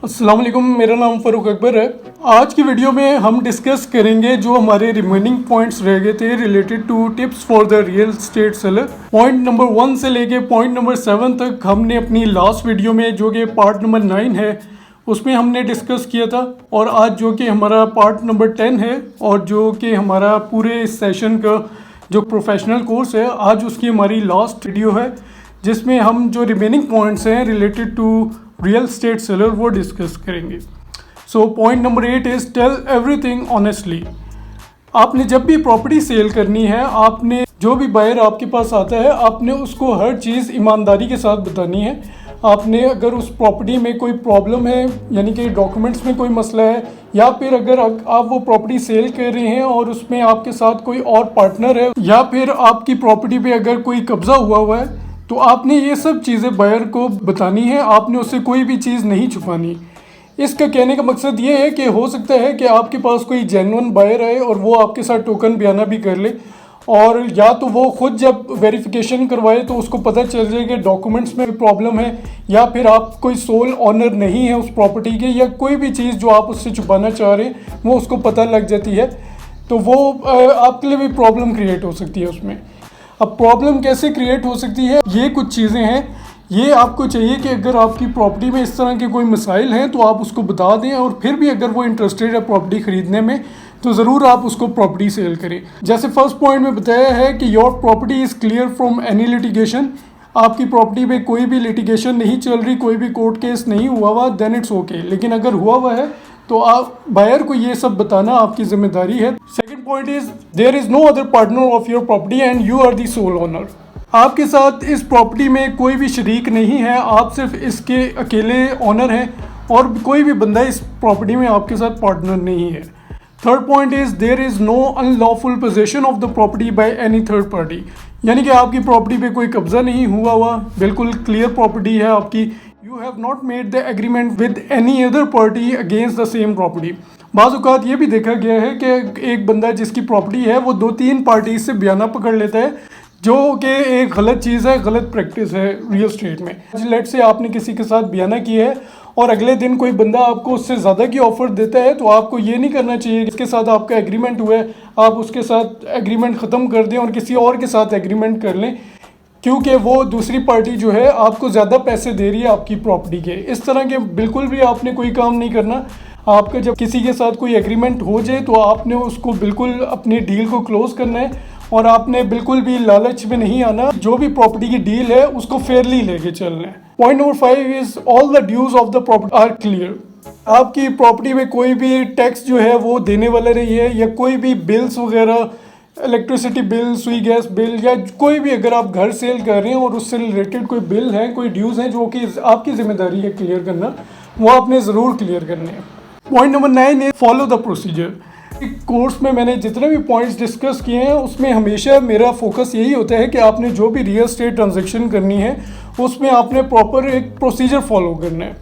अस्सलाम वालेकुम, मेरा नाम फ़ारूक अकबर है। आज की वीडियो में हम डिस्कस करेंगे जो हमारे रिमेनिंग पॉइंट्स रह गए थे related to tips for the real estate seller. Point number 1 से लेके पॉइंट नंबर 7 तक हमने अपनी लास्ट वीडियो में जो कि पार्ट नंबर 9 है उसमें हमने डिस्कस किया था, और आज जो कि हमारा पार्ट नंबर 10 है और जो कि हमारा पूरे सेशन का जो प्रोफेशनल कोर्स है, आज उसकी हमारी लास्ट वीडियो है जिसमें हम जो रिमेनिंग पॉइंट्स हैं related to real estate seller वो डिस्कस करेंगे। So point number 8 is tell everything honestly. आपने जब भी प्रॉपर्टी सेल करनी है, आपने जो भी बायर आपके पास आता है, आपने उसको हर चीज़ ईमानदारी के साथ बतानी है। आपने अगर उस प्रॉपर्टी में कोई प्रॉब्लम है, यानी कि डॉक्यूमेंट्स में कोई मसला है, या फिर अगर आप वो प्रॉपर्टी सेल कर रहे हैं और उसमें आपके साथ कोई और पार्टनर है, या फिर आपकी प्रॉपर्टी पे अगर कोई कब्ज़ा हुआ है, तो आपने ये सब चीज़ें बायर को बतानी है। आपने उससे कोई भी चीज़ नहीं छुपानी। इसका कहने का मकसद ये है कि हो सकता है कि आपके पास कोई जेन्युइन बायर आए और वो आपके साथ टोकन बयाना भी कर ले, और या तो वो खुद जब वेरिफिकेशन करवाए तो उसको पता चल जाए कि डॉक्यूमेंट्स में प्रॉब्लम है, या फिर आप कोई सोल ऑनर नहीं है उस प्रॉपर्टी के, या कोई भी चीज़ जो आप उससे छुपाना चाह रहे हैं वो उसको पता लग जाती है, तो वो आपके लिए भी प्रॉब्लम क्रिएट हो सकती है उसमें। अब प्रॉब्लम कैसे क्रिएट हो सकती है, ये कुछ चीज़ें हैं। ये आपको चाहिए कि अगर आपकी प्रॉपर्टी में इस तरह के कोई मसाइल हैं तो आप उसको बता दें, और फिर भी अगर वो इंटरेस्टेड है प्रॉपर्टी ख़रीदने में तो ज़रूर आप उसको प्रॉपर्टी सेल करें। जैसे फर्स्ट पॉइंट में बताया है कि your property is clear from any litigation. आपकी प्रॉपर्टी में कोई भी लिटिगेशन नहीं चल रही, कोई भी कोर्ट केस नहीं हुआ हुआ, देन इट्स ओके। लेकिन अगर हुआ हुआ है तो आप बायर को ये सब बताना आपकी जिम्मेदारी है। Second point is there is no other partner of your property and you are the sole owner. आपके साथ इस प्रॉपर्टी में कोई भी शरीक नहीं है, आप सिर्फ इसके अकेले ओनर हैं, और कोई भी बंदा इस प्रॉपर्टी में आपके साथ पार्टनर नहीं है। Third point is there is no unlawful possession of the property by any third party. यानी कि आपकी प्रॉपर्टी पे कोई कब्जा नहीं हुआ, बिल्कुल क्लियर प्रॉपर्टी है आपकी। You have not made the agreement with any other party against the same property. बाज़ औक़ात ये भी देखा गया है कि एक बंदा जिसकी प्रॉपर्टी है वो 2-3 पार्टी से बयाना पकड़ लेता है, जो कि एक गलत चीज़ है, गलत प्रैक्टिस है रियल एस्टेट में। लेट से आपने किसी के साथ बयाना किया है और अगले दिन कोई बंदा आपको उससे ज़्यादा की ऑफ़र देता है, तो आपको ये नहीं करना चाहिए। जिसके साथ आपका एग्रीमेंट हुआ है आप उसके साथ एग्रीमेंट ख़त्म कर दें और किसी और के साथ एग्रीमेंट कर लें, क्योंकि वो दूसरी पार्टी जो है आपको ज़्यादा पैसे दे रही है आपकी प्रॉपर्टी के। इस तरह के बिल्कुल भी आपने कोई काम नहीं करना। आपका जब किसी के साथ कोई एग्रीमेंट हो जाए तो आपने उसको बिल्कुल अपनी डील को क्लोज़ करना है, और आपने बिल्कुल भी लालच में नहीं आना। जो भी प्रॉपर्टी की डील है उसको फेयरली लेके चलना है। Point number 5 is all the dues of the property are clear. आपकी प्रॉपर्टी में कोई भी टैक्स जो है वो देने वाला नहीं है, या कोई भी बिल्स वगैरह, इलेक्ट्रिसिटी बिल, सुई गैस बिल, या कोई भी अगर आप घर सेल कर रहे हैं और उससे रिलेटेड कोई बिल है, कोई ड्यूज़ हैं जो कि आपकी जिम्मेदारी है क्लियर करना, वो आपने ज़रूर क्लियर करने हैं। पॉइंट नंबर 9 है फॉलो द प्रोसीजर। कोर्स में मैंने जितने भी पॉइंट्स डिस्कस किए हैं उसमें हमेशा मेरा फोकस यही होता है कि आपने जो भी रियल एस्टेट ट्रांजैक्शन करनी है उसमें आपने प्रॉपर एक प्रोसीजर फॉलो करना है।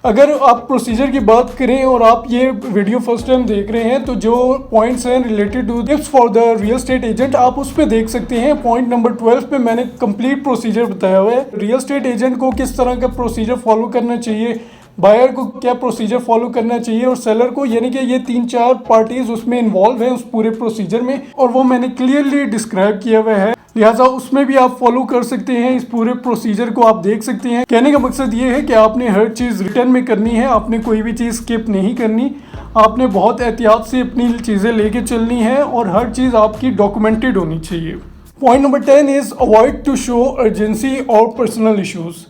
अगर आप प्रोसीजर की बात करें और आप ये वीडियो फर्स्ट टाइम देख रहे हैं, तो जो पॉइंट्स हैं related to tips for the real estate agent आप उस पर देख सकते हैं। पॉइंट नंबर 12 पे मैंने कंप्लीट प्रोसीजर बताया हुआ है। रियल एस्टेट एजेंट को किस तरह का प्रोसीजर फॉलो करना चाहिए, बायर को क्या प्रोसीजर फॉलो करना चाहिए, और सेलर को, यानी कि ये 3-4 पार्टीज उसमें इन्वॉल्व हैं उस पूरे प्रोसीजर में, और वो मैंने क्लियरली डिस्क्राइब किया हुआ है। लिहाजा उसमें भी आप फॉलो कर सकते हैं, इस पूरे प्रोसीजर को आप देख सकते हैं। कहने का मकसद ये है कि आपने हर चीज़ रिटर्न में करनी है, आपने कोई भी चीज़ स्किप नहीं करनी, आपने बहुत एहतियात से अपनी चीज़ें लेके चलनी है, और हर चीज़ आपकी डॉक्यूमेंटेड होनी चाहिए। Point number 10 is avoid to show urgency और पर्सनल इशूज़।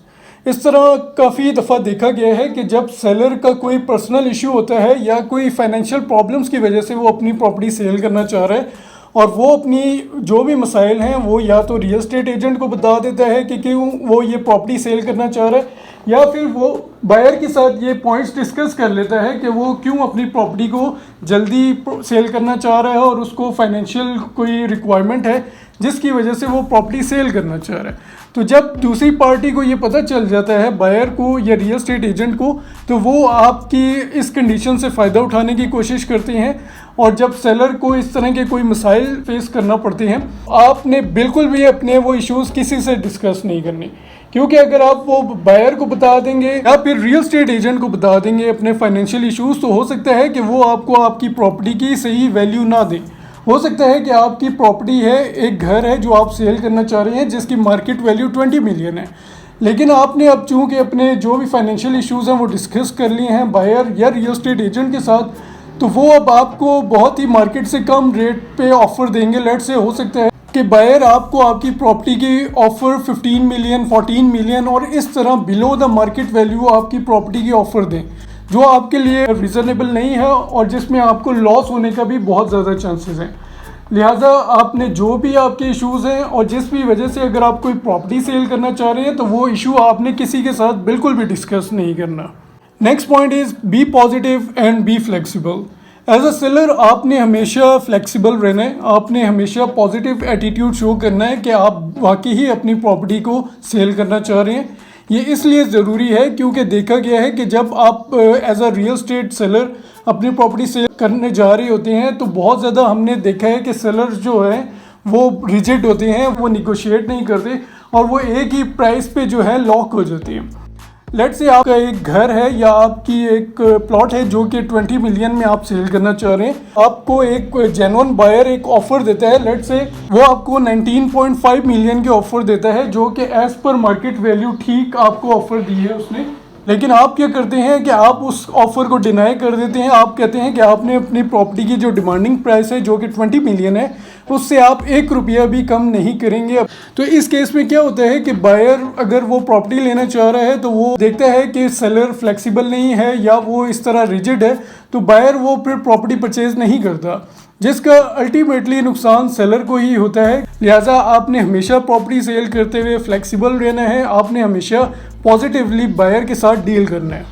इस तरह काफ़ी दफ़ा देखा गया है कि जब सेलर का कोई पर्सनल इशू होता है या कोई फाइनेंशियल प्रॉब्लम्स की वजह से वो अपनी प्रॉपर्टी सेल करना चाह रहा है, और वो अपनी जो भी मसाइल हैं वो या तो रियल एस्टेट एजेंट को बता देता है कि क्यों वो ये प्रॉपर्टी सेल करना चाह रहा है, या फिर वो बायर के साथ ये पॉइंट्स डिस्कस कर लेता है कि वो क्यों अपनी प्रॉपर्टी को जल्दी सेल करना चाह रहा है और उसको फाइनेंशियल कोई रिक्वायरमेंट है जिसकी वजह से वो प्रॉपर्टी सेल करना चाह रहा है। तो जब दूसरी पार्टी को ये पता चल जाता है, बायर को या रियल एस्टेट एजेंट को, तो वो आपकी इस कंडीशन से फ़ायदा उठाने की कोशिश करते हैं, और जब सेलर को इस तरह के कोई मसाइल फेस करना पड़ते हैं, आपने बिल्कुल भी अपने वो इश्यूज़ किसी से डिस्कस नहीं करने। क्योंकि अगर आप वो बायर को बता देंगे या फिर रियल स्टेट एजेंट को बता देंगे अपने फाइनेंशियल इश्यूज, तो हो सकता है कि वो आपको आपकी प्रॉपर्टी की सही वैल्यू ना दें। हो सकता है कि आपकी प्रॉपर्टी है, एक घर है जो आप सेल करना चाह रहे हैं जिसकी मार्केट वैल्यू 20 मिलियन है, लेकिन आपने अब चूंकि अपने जो भी फाइनेंशियल इश्यूज हैं वो डिस्कस कर लिए हैं बायर या रियल स्टेट एजेंट के साथ, तो वो अब आपको बहुत ही मार्केट से कम रेट पे ऑफर देंगे। लेट से हो सकता है कि बायर आपको आपकी प्रॉपर्टी की ऑफर 15 मिलियन, 14 मिलियन और इस तरह बिलो द मार्केट वैल्यू आपकी प्रॉपर्टी की ऑफर दें, जो आपके लिए रीज़नेबल नहीं है और जिसमें आपको लॉस होने का भी बहुत ज़्यादा चांसेस हैं। लिहाजा आपने जो भी आपके इश्यूज़ हैं और जिस भी वजह से अगर आप कोई प्रॉपर्टी सेल करना चाह रहे हैं, तो वो इशू आपने किसी के साथ बिल्कुल भी डिस्कस नहीं करना। Next point is be positive and be flexible. As a seller आपने हमेशा फ्लेक्सिबल रहना है, आपने हमेशा पॉजिटिव एटीट्यूड शो करना है कि आप वाकई ही अपनी प्रॉपर्टी को सेल करना चाह रहे हैं। ये इसलिए ज़रूरी है क्योंकि देखा गया है कि जब आप as a real state seller अपनी प्रॉपर्टी सेल करने जा रहे होते हैं, तो बहुत ज़्यादा हमने देखा है कि सेलर्स जो है वो रिजिड होते हैं, वो निगोशिएट नहीं करते और वो एक ही प्राइस पे जो है लॉक हो जाती है। लेट से आपका एक घर है या आपकी एक प्लॉट है जो कि 20 मिलियन में आप सेल करना चाह रहे हैं, आपको एक जेन्युइन बायर एक ऑफर देता है, लेट से वो आपको 19.5 मिलियन की ऑफर देता है, जो कि एज पर मार्केट वैल्यू ठीक आपको ऑफर दी है उसने। लेकिन आप क्या करते हैं कि आप उस ऑफर को डिनाई कर देते हैं। आप कहते हैं कि आपने अपनी प्रॉपर्टी की जो डिमांडिंग प्राइस है जो कि 20 मिलियन है, उससे आप 1 रुपया भी कम नहीं करेंगे। तो इस केस में क्या होता है कि बायर अगर वो प्रॉपर्टी लेना चाह रहा है तो वो देखता है कि सेलर फ्लेक्सिबल नहीं है या वो इस तरह रिजिड है, तो बायर वो फिर प्रॉपर्टी परचेज नहीं करता, जिसका अल्टीमेटली नुकसान सेलर को ही होता है। लिहाजा आपने हमेशा प्रॉपर्टी सेल करते हुए फ्लेक्सिबल रहना है, आपने हमेशा पॉजिटिवली बायर के साथ डील करना है।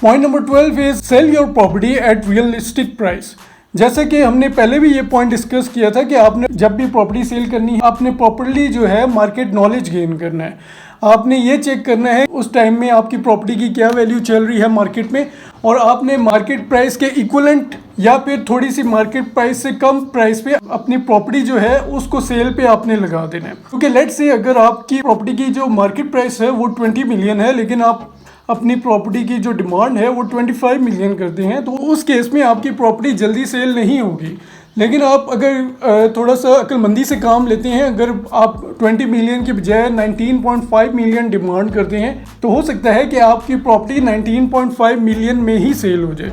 Point number 12 is sell your property eight realistic price. जैसे कि हमने पहले भी ये पॉइंट डिस्कस किया था कि आपने जब भी प्रॉपर्टी सेल करनी है, आपने प्रॉपर्ली जो है मार्केट नॉलेज गेन करना है। आपने ये चेक करना है उस टाइम में आपकी प्रॉपर्टी की क्या वैल्यू चल रही है मार्केट में, और आपने मार्केट प्राइस के इक्विवेलेंट या फिर थोड़ी सी मार्केट प्राइस से कम प्राइस पे अपनी प्रॉपर्टी जो है उसको सेल पे आपने लगा देना है। क्योंकि लेट से अगर आपकी प्रॉपर्टी की जो मार्केट प्राइस है वो 20 मिलियन है, लेकिन आप अपनी प्रॉपर्टी की जो डिमांड है वो 25 मिलियन करते हैं, तो उस केस में आपकी प्रॉपर्टी जल्दी सेल नहीं होगी। लेकिन आप अगर थोड़ा सा अक्लमंदी से काम लेते हैं, अगर आप 20 मिलियन के बजाय 19.5 मिलियन डिमांड करते हैं, तो हो सकता है कि आपकी प्रॉपर्टी 19.5 मिलियन में ही सेल हो जाए।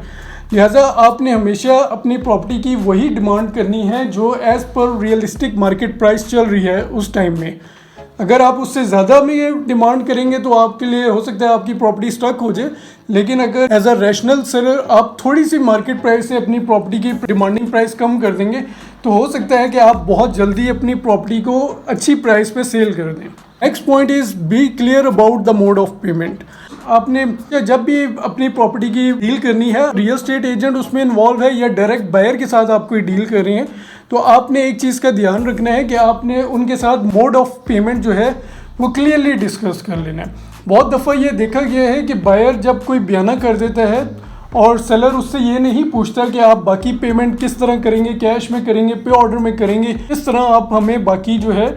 लिहाजा आपने हमेशा अपनी प्रॉपर्टी की वही डिमांड करनी है जो as per realistic market price चल रही है उस टाइम में। अगर आप उससे ज़्यादा में डिमांड करेंगे तो आपके लिए हो सकता है आपकी प्रॉपर्टी स्टक हो जाए। लेकिन अगर एज अ रैशनल सेलर आप थोड़ी सी मार्केट प्राइस से अपनी प्रॉपर्टी की डिमांडिंग प्राइस कम कर देंगे, तो हो सकता है कि आप बहुत जल्दी अपनी प्रॉपर्टी को अच्छी प्राइस पे सेल कर दें। Next point is be clear about the mode of payment. आपने जब भी अपनी प्रॉपर्टी की डील करनी है, रियल स्टेट एजेंट उसमें इन्वॉल्व है या डायरेक्ट बायर के साथ आप कोई डील कर रहे हैं, तो आपने एक चीज़ का ध्यान रखना है कि आपने उनके साथ मोड ऑफ पेमेंट जो है वो क्लियरली डिस्कस कर लेना है। बहुत दफ़ा ये देखा गया है कि बायर जब कोई बयाना कर देता है और सेलर उससे ये नहीं पूछता कि आप बाकी पेमेंट किस तरह करेंगे, कैश में करेंगे, पे ऑर्डर में करेंगे, किस तरह आप हमें बाकी जो है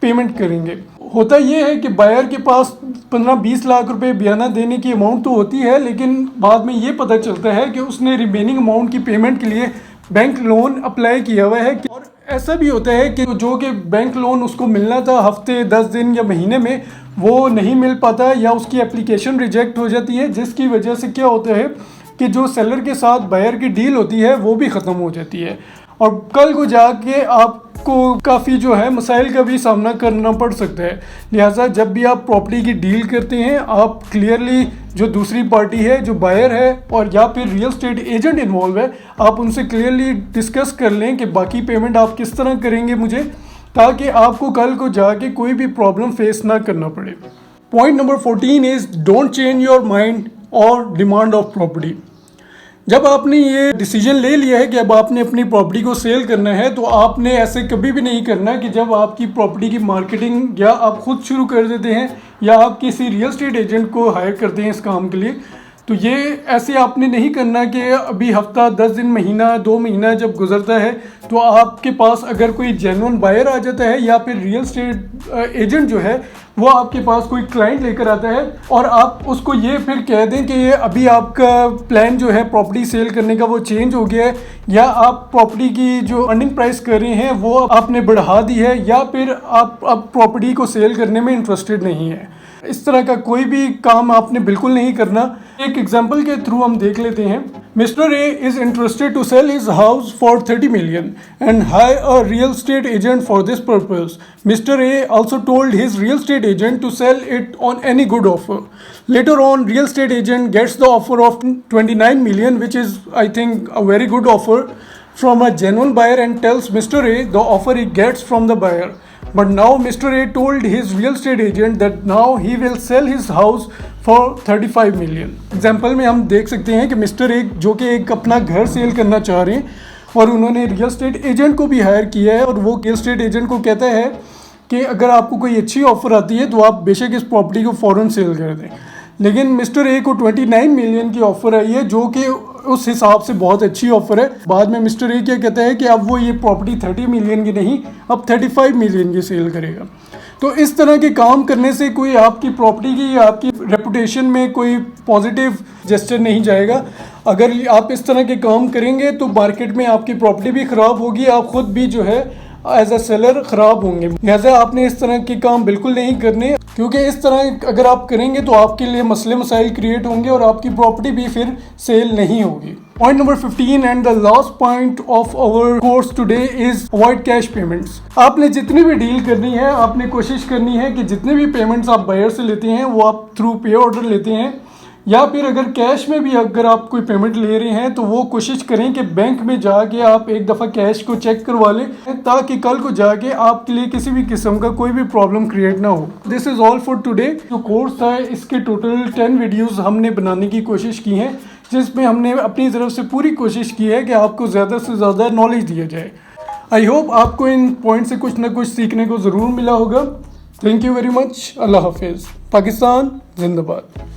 पेमेंट करेंगे। होता ये है कि बायर के पास 15-20 लाख रुपए बयाना देने की अमाउंट तो होती है, लेकिन बाद में ये पता चलता है कि उसने रिमेनिंग अमाउंट की पेमेंट के लिए बैंक लोन अप्लाई किया हुआ है। और ऐसा भी होता है कि जो कि बैंक लोन उसको मिलना था हफ्ते, 10 दिन या महीने में, वो नहीं मिल पाता या उसकी एप्लीकेशन रिजेक्ट हो जाती है, जिसकी वजह से क्या होता है कि जो सेलर के साथ बायर की डील होती है वो भी ख़त्म हो जाती है और कल को जाके आपको काफ़ी जो है मसाइल का भी सामना करना पड़ सकता है। लिहाजा जब भी आप प्रॉपर्टी की डील करते हैं, आप क्लियरली जो दूसरी पार्टी है, जो बायर है और या फिर रियल स्टेट एजेंट इन्वॉल्व है, आप उनसे क्लियरली डिस्कस कर लें कि बाकी पेमेंट आप किस तरह करेंगे मुझे, ताकि आपको कल को जाके कोई भी प्रॉब्लम फेस ना करना पड़े। Point number 14 is don't change your mind और डिमांड ऑफ प्रॉपर्टी। जब आपने ये डिसीजन ले लिया है कि अब आपने अपनी प्रॉपर्टी को सेल करना है, तो आपने ऐसे कभी भी नहीं करना कि जब आपकी प्रॉपर्टी की मार्केटिंग या आप खुद शुरू कर देते हैं या आप किसी रियल स्टेट एजेंट को हायर करते हैं इस काम के लिए, तो ये ऐसे आपने नहीं करना कि अभी हफ्ता 10 दिन महीना 2 महीना जब गुजरता है तो आपके पास अगर कोई जेन्युइन बायर आ जाता है या फिर रियल स्टेट एजेंट जो है वो आपके पास कोई क्लाइंट लेकर आता है और आप उसको ये फिर कह दें कि ये अभी आपका प्लान जो है प्रॉपर्टी सेल करने का वो चेंज हो गया है या आप प्रॉपर्टी की जो अर्निंग प्राइस कर रहे हैं वो आपने बढ़ा दी है या फिर आप अब प्रॉपर्टी को सेल करने में इंटरेस्टेड नहीं है। इस तरह का कोई भी काम आपने बिल्कुल नहीं करना। एक एग्जांपल के थ्रू हम देख लेते हैं। Mister A is interested to sell his house for 30 million and hire a real estate agent for this purpose. Mr. A also told his real estate agent to sell it on any good offer. Later on, real estate agent gets the offer of 29 million, which is I think a very good offer from a genuine buyer, and tells Mr. A the offer he gets from the buyer. But now Mr. A told his real estate agent that now he will sell his house for 35 million. Example में हम देख सकते हैं कि mister A जो कि एक अपना घर सेल करना चाह रहे हैं और उन्होंने रियल स्टेट एजेंट को भी हायर किया है और वो रियल स्टेट एजेंट को कहता है कि अगर आपको कोई अच्छी ऑफर आती है तो आप बेशक इस प्रॉपर्टी को फ़ौरन सेल कर दें। लेकिन मिस्टर ए को 29 मिलियन की ऑफ़र आई है जो कि उस हिसाब से बहुत अच्छी ऑफ़र है। बाद में मिस्टर ए क्या कहता है कि अब वो ये प्रॉपर्टी 30 मिलियन की नहीं अब 35 मिलियन की सेल करेगा। तो इस तरह के काम करने से कोई आपकी प्रॉपर्टी की या आपकी रेपुटेशन में कोई पॉजिटिव जेस्चर नहीं जाएगा। अगर आप इस तरह के काम करेंगे तो मार्केट में आपकी प्रॉपर्टी भी ख़राब होगी, आप ख़ुद भी जो है एज अ सेलर ख़राब होंगे। लिहाजा आपने इस तरह के काम बिल्कुल नहीं करने, क्योंकि इस तरह अगर आप करेंगे तो आपके लिए मसले मसाइल क्रिएट होंगे और आपकी प्रॉपर्टी भी फिर सेल नहीं होगी। Point number 15 and the last point of our course today is avoid cash payments. आपने जितनी भी डील करनी है आपने कोशिश करनी है कि जितने भी पेमेंट्स आप बायर से लेते हैं वो आप थ्रू पे ऑर्डर लेते हैं या फिर अगर कैश में भी अगर आप कोई पेमेंट ले रहे हैं तो वो कोशिश करें कि बैंक में जाके आप एक दफ़ा कैश को चेक करवा लें ताकि कल को जाके आपके लिए किसी भी किस्म का कोई भी प्रॉब्लम क्रिएट ना हो। This is all for today. जो कोर्स था इसके टोटल 10 वीडियोस हमने बनाने की कोशिश की हैं जिसमें हमने अपनी तरफ से पूरी कोशिश की है कि आपको ज़्यादा से ज़्यादा नॉलेज दिया जाए। आई होप आपको इन पॉइंट से कुछ ना कुछ सीखने को ज़रूर मिला होगा। Thank you very much. अल्लाह हाफिज़। पाकिस्तान जिंदाबाद।